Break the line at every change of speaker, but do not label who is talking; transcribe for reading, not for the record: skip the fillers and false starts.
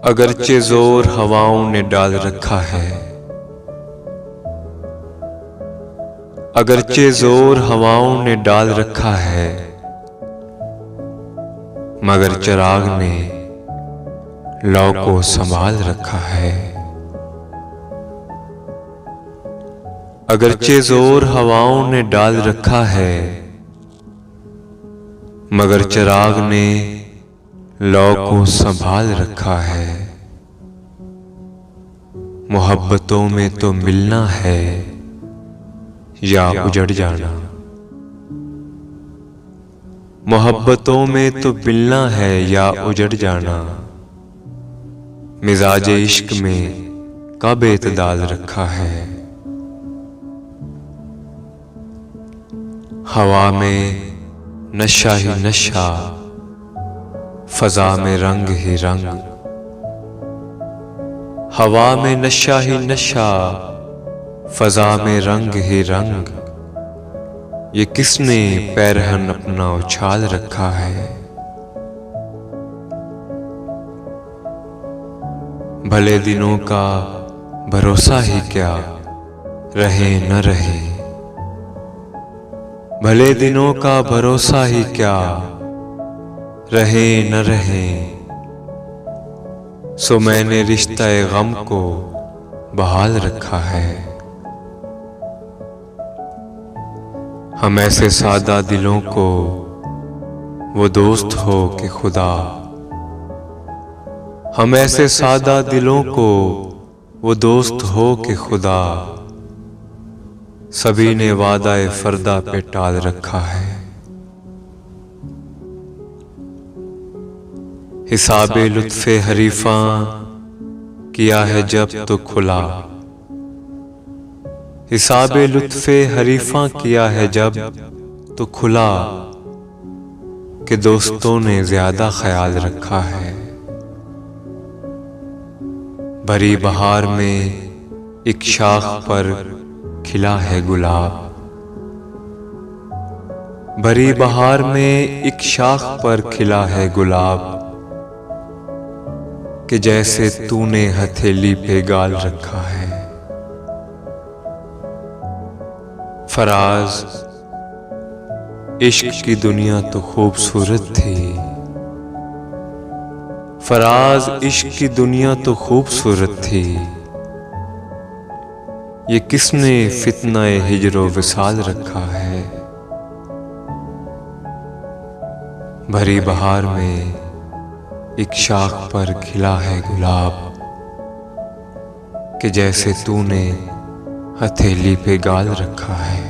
अगरचे जोर हवाओं ने डाल रखा है, अगरचे जोर हवाओं ने डाल रखा है, मगर चिराग ने लौ को संभाल रखा है। अगरचे जोर हवाओं ने डाल रखा है, मगर चिराग ने लौ को संभाल रखा है। मोहब्बतों में तो मिलना है या उजड़ जाना, मोहब्बतों में तो मिलना है या उजड़ जाना। मिजाज इश्क में कब एतदाल रखा है। हवा में नशा ही नशा, फजा में रंग ही रंग। हवा में नशा ही नशा, फजा में रंग ही रंग। ये किसने पैरहन अपना उछाल रखा है। भले दिनों का भरोसा ही क्या, रहे न रहे। भले दिनों का भरोसा ही क्या, रहे न रहे। सो मैंने रिश्ते गम को बहाल रखा है। हम ऐसे सादा दिलों को वो दोस्त हो कि खुदा, हम ऐसे सादा दिलों को वो दोस्त हो कि खुदा। सभी ने वादाए फरदा पे टाल रखा है। हिसाबे लुत्फे हरीफा किया है जब तो खुला। हिसाबे लुत्फे हरीफा किया है जब तो खुला, कि दोस्तों ने ज्यादा ख्याल रखा है। भरी बहार में एक शाख पर खिला है गुलाब। भरी बहार में एक शाख पर खिला है गुलाब, कि जैसे तूने हथेली पे गाल रखा है। फराज इश्क की दुनिया तो खूबसूरत थी। फराज इश्क की दुनिया तो खूबसूरत थी। ये किसने फितनाए हिजरो विसाल रखा है। भरी बहार में एक शाख पर खिला है गुलाब, कि जैसे तूने हथेली पे गाल रखा है।